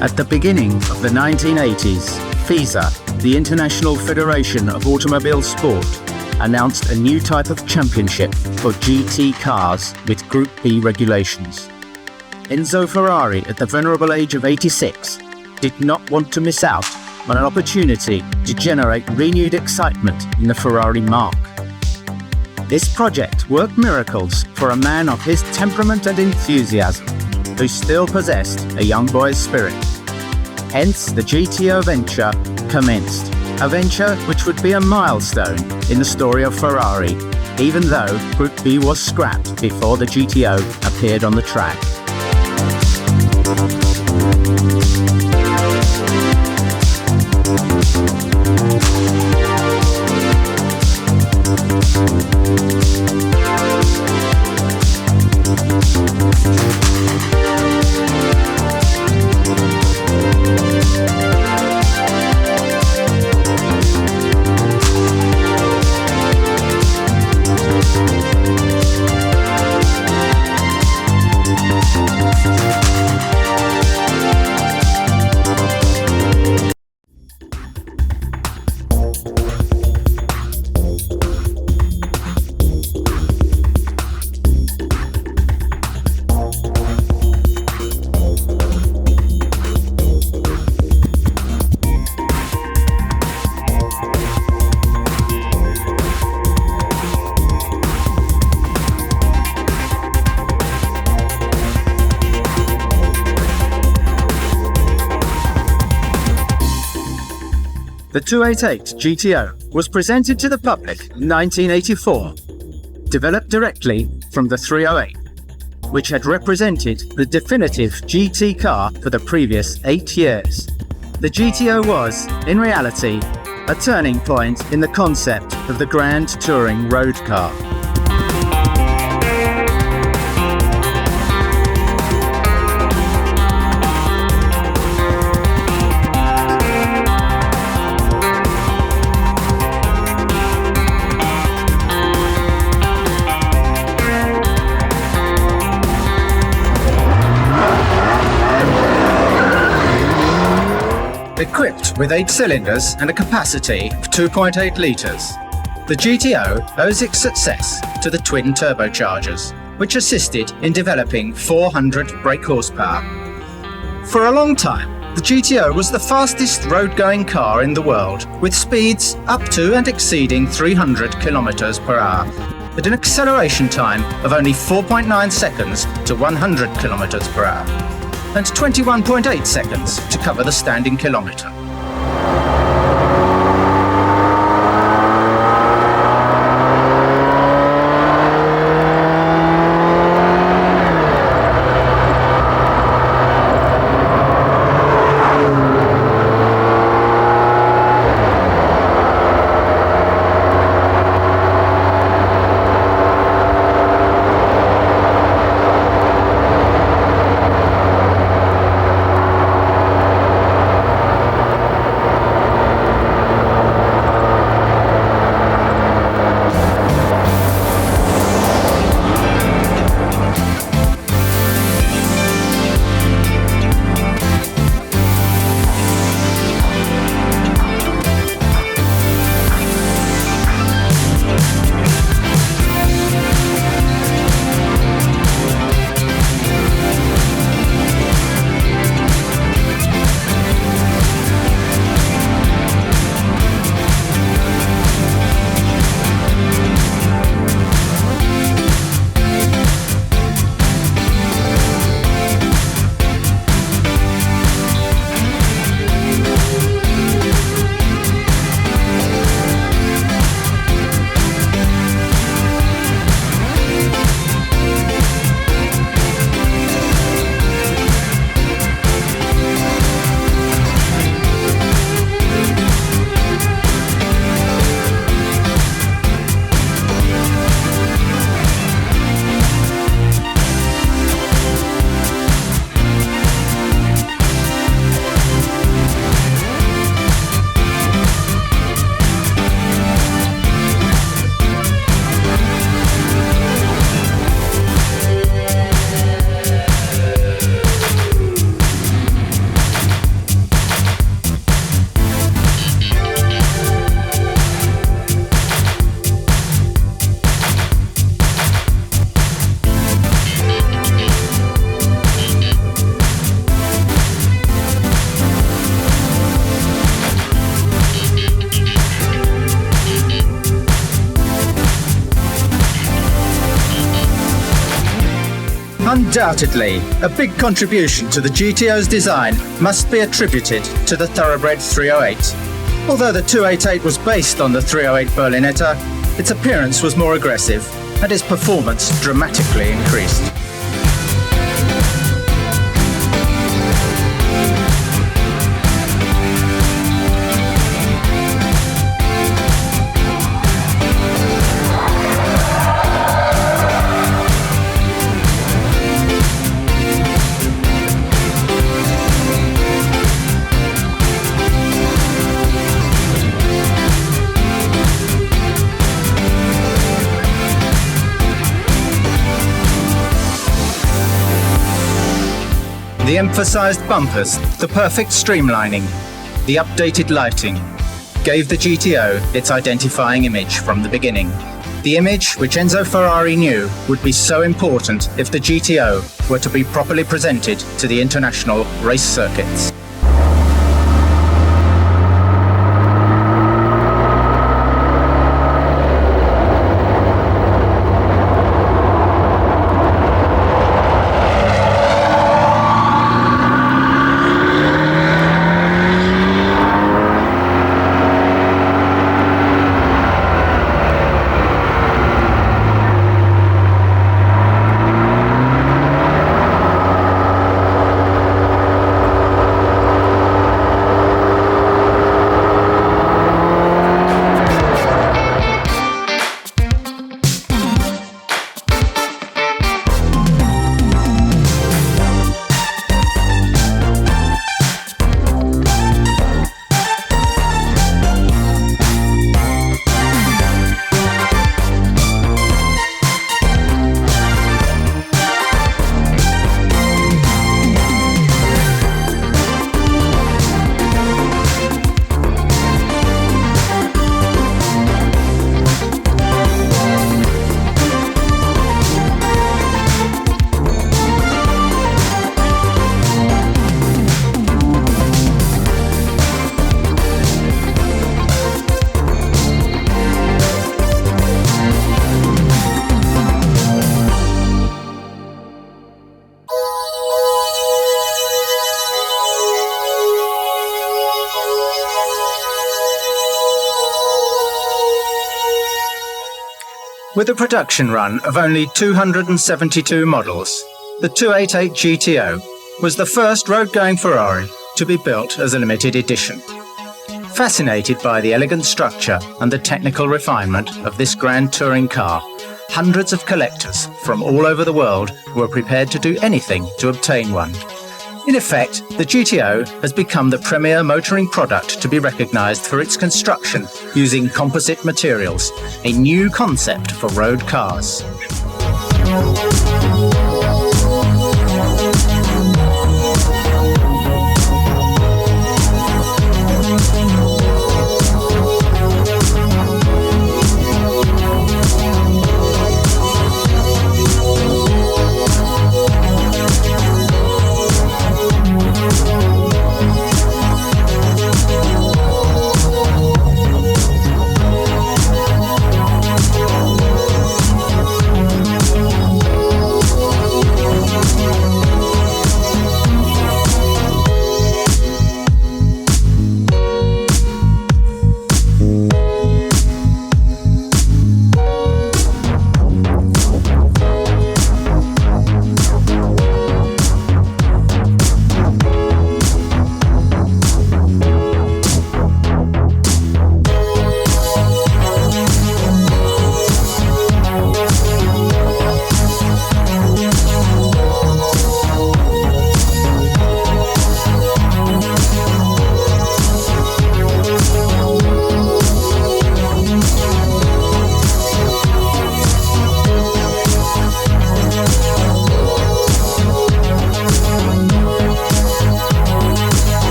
At the beginning of the 1980s, FISA, the International Federation of Automobile Sport, announced a new type of championship for GT cars with Group B regulations. Enzo Ferrari, at the venerable age of 86, did not want to miss out on an opportunity to generate renewed excitement in the Ferrari marque. This project worked miracles for a man of his temperament and enthusiasm, who still possessed a young boy's spirit. Hence, the GTO venture commenced, a venture which would be a milestone in the story of Ferrari, even though Group B was scrapped before the GTO appeared on the track. The 288 GTO was presented to the public in 1984, developed directly from the 308, which had represented the definitive GT car for the previous 8 years. The GTO was, in reality, a turning point in the concept of the Grand Touring road car. Equipped with 8 cylinders and a capacity of 2.8 litres, the GTO owes its success to the twin turbochargers, which assisted in developing 400 brake horsepower. For a long time, the GTO was the fastest road-going car in the world, with speeds up to and exceeding 300 kilometers per hour, at an acceleration time of only 4.9 seconds to 100 kilometers per hour, and 21.8 seconds to cover the standing kilometre. Undoubtedly, a big contribution to the GTO's design must be attributed to the thoroughbred 308. Although the 288 was based on the 308 Berlinetta, its appearance was more aggressive and its performance dramatically increased. The emphasized bumpers, the perfect streamlining, the updated lighting gave the GTO its identifying image from the beginning. The image which Enzo Ferrari knew would be so important if the GTO were to be properly presented to the international race circuits. With a production run of only 272 models, the 288 GTO was the first road-going Ferrari to be built as a limited edition. Fascinated by the elegant structure and the technical refinement of this grand touring car, hundreds of collectors from all over the world were prepared to do anything to obtain one. In effect, the GTO has become the premier motoring product to be recognised for its construction using composite materials, a new concept for road cars.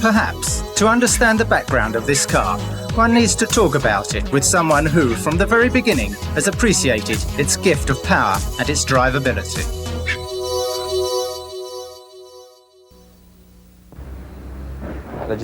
Perhaps, to understand the background of this car, one needs to talk about it with someone who, from the very beginning, has appreciated its gift of power and its drivability. The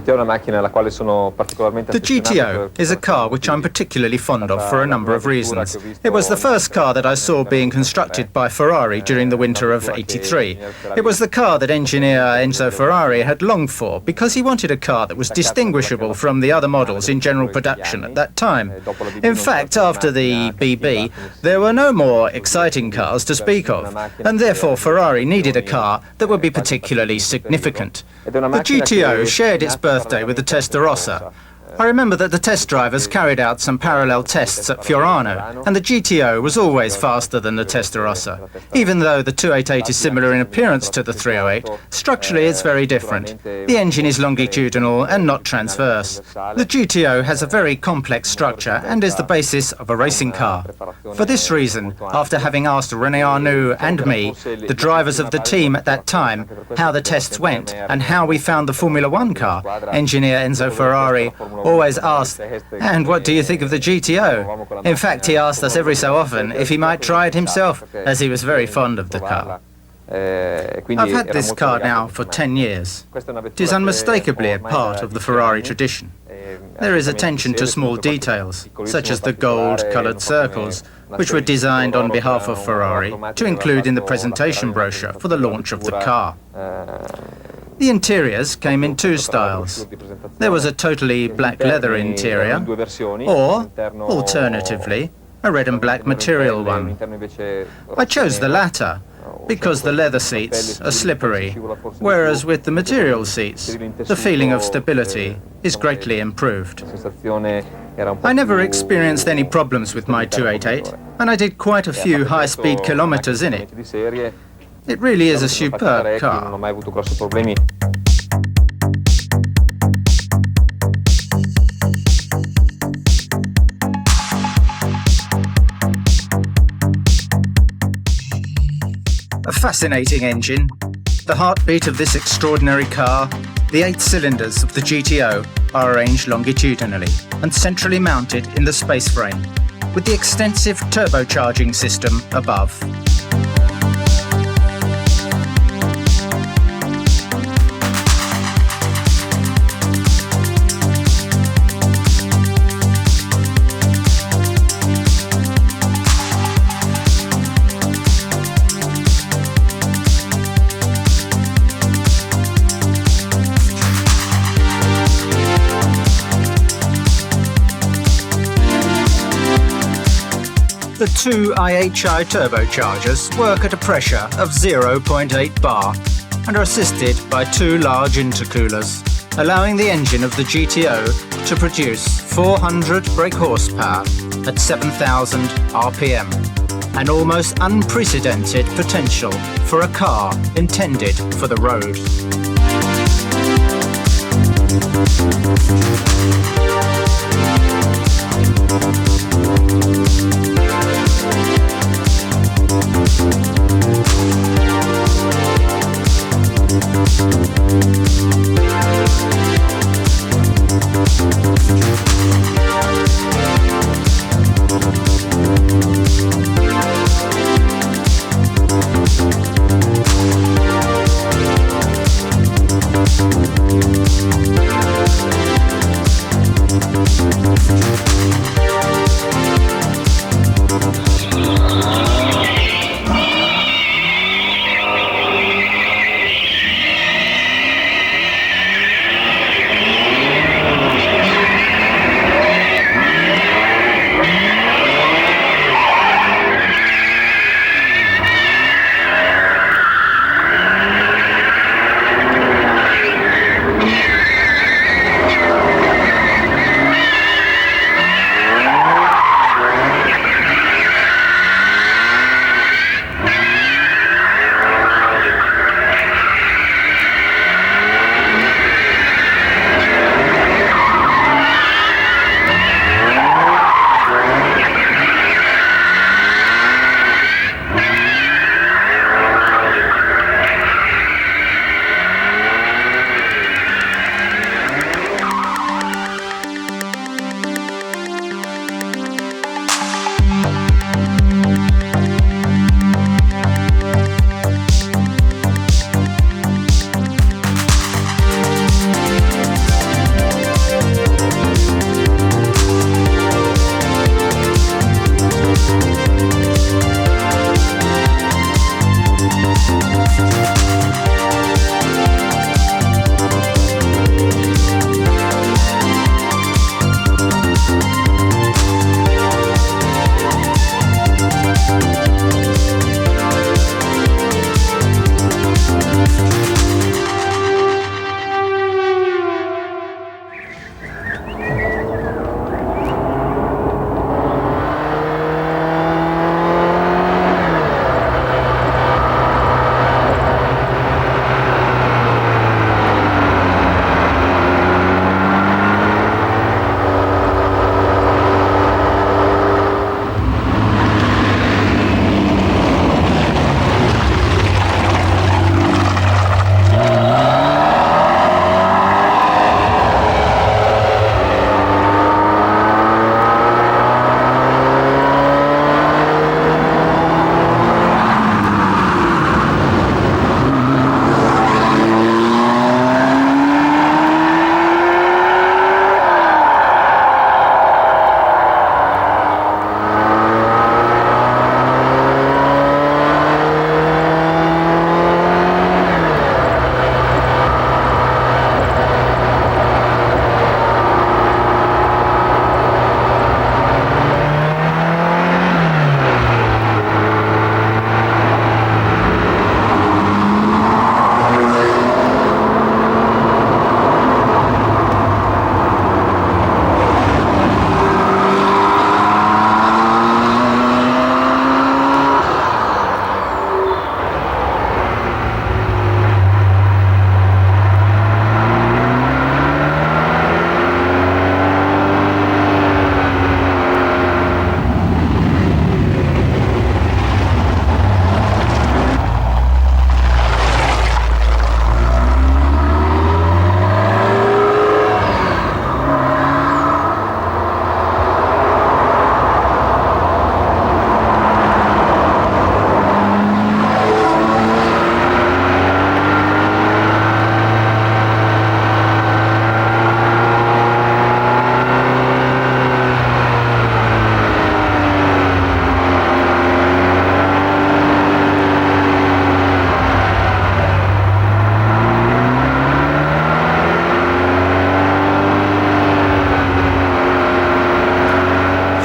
GTO is a car which I'm particularly fond of for a number of reasons. It was the first car that I saw being constructed by Ferrari during the winter of '83. It was the car that engineer Enzo Ferrari had longed for because he wanted a car that was distinguishable from the other models in general production at that time. In fact, after the BB, there were no more exciting cars to speak of, and therefore Ferrari needed a car that would be particularly significant. The GTO shared its birthday with the Testarossa. I remember that the test drivers carried out some parallel tests at Fiorano, and the GTO was always faster than the Testarossa. Even though the 288 is similar in appearance to the 308, structurally it's very different. The engine is longitudinal and not transverse. The GTO has a very complex structure and is the basis of a racing car. For this reason, after having asked René Arnoux and me, the drivers of the team at that time, how the tests went and how we found the Formula One car, engineer Enzo Ferrari always asked, "And what do you think of the GTO?" In fact, he asked us every so often if he might try it himself, as he was very fond of the car. I've had this car now for 10 years. It is unmistakably a part of the Ferrari tradition. There is attention to small details, such as the gold-coloured circles, which were designed on behalf of Ferrari to include in the presentation brochure for the launch of the car. The interiors came in two styles. There was a totally black leather interior, or, alternatively, a red and black material one. I chose the latter because the leather seats are slippery, whereas with the material seats, the feeling of stability is greatly improved. I never experienced any problems with my 288, and I did quite a few high-speed kilometers in it. It really is a superb car. A fascinating engine. The heartbeat of this extraordinary car, the 8 cylinders of the GTO are arranged longitudinally and centrally mounted in the space frame, with the extensive turbocharging system above. The two IHI turbochargers work at a pressure of 0.8 bar and are assisted by two large intercoolers, allowing the engine of the GTO to produce 400 brake horsepower at 7,000 RPM, an almost unprecedented potential for a car intended for the road.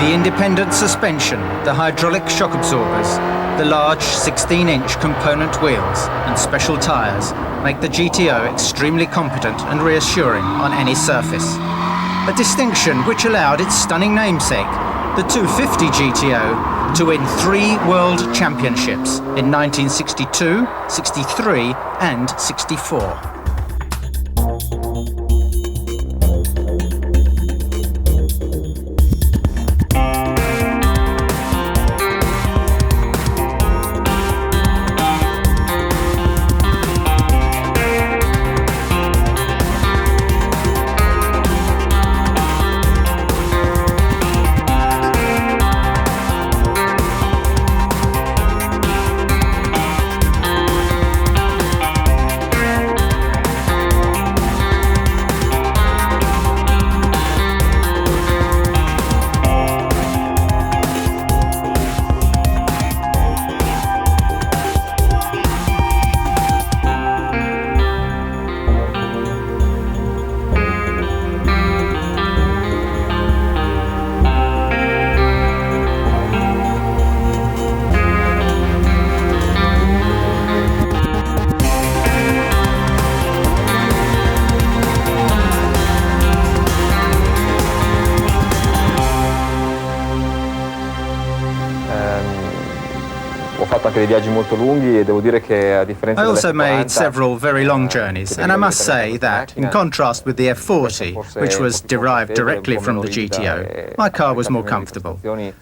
The independent suspension, the hydraulic shock absorbers, the large 16-inch component wheels and special tyres make the GTO extremely competent and reassuring on any surface. A distinction which allowed its stunning namesake, the 250 GTO, to win 3 world championships in 1962, 63 and 64. I also made several very long journeys, and I must say that, in contrast with the F40, which was derived directly from the GTO, my car was more comfortable.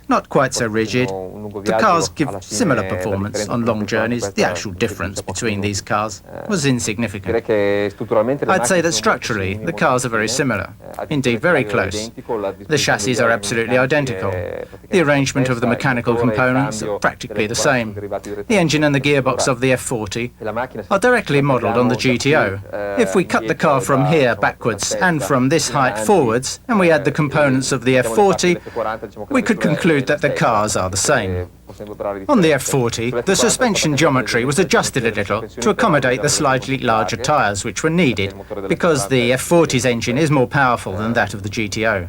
Not quite so rigid. The cars give similar performance on long journeys. The actual difference between these cars was insignificant. I'd say that structurally, the cars are very similar, indeed very close. The chassis are absolutely identical. The arrangement of the mechanical components are practically the same. The engine and the gearbox of the F40 are directly modelled on the GTO. If we cut the car from here backwards and from this height forwards, and we add the components of the F40, we could conclude that the cars are the same. On the F40, the suspension geometry was adjusted a little to accommodate the slightly larger tyres which were needed, because the F40's engine is more powerful than that of the GTO.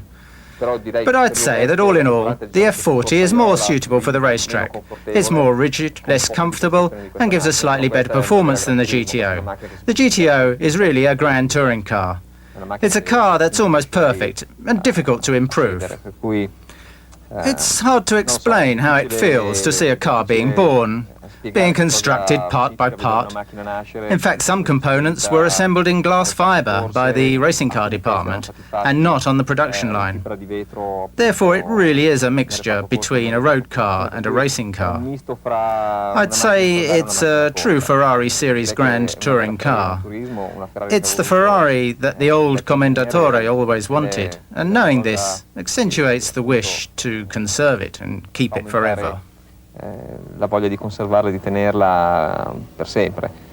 But I'd say that all in all, the F40 is more suitable for the racetrack. It's more rigid, less comfortable, and gives a slightly better performance than the GTO. The GTO is really a grand touring car. It's a car that's almost perfect and difficult to improve. It's hard to explain how it feels to see a car being born, being constructed part by part. In fact, some components were assembled in glass fibre by the racing car department and not on the production line. Therefore, it really is a mixture between a road car and a racing car. I'd say it's a true Ferrari Series Grand touring car. It's the Ferrari that the old Commendatore always wanted, and knowing this accentuates the wish to conserve it and keep it forever. La voglia di conservarla e di tenerla per sempre.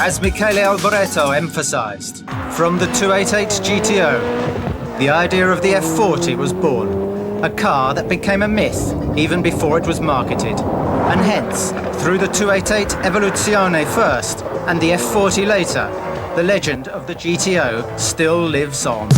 As Michele Alboreto emphasized, from the 288 GTO, the idea of the F40 was born, a car that became a myth even before it was marketed. And hence, through the 288 Evoluzione first and the F40 later, the legend of the GTO still lives on.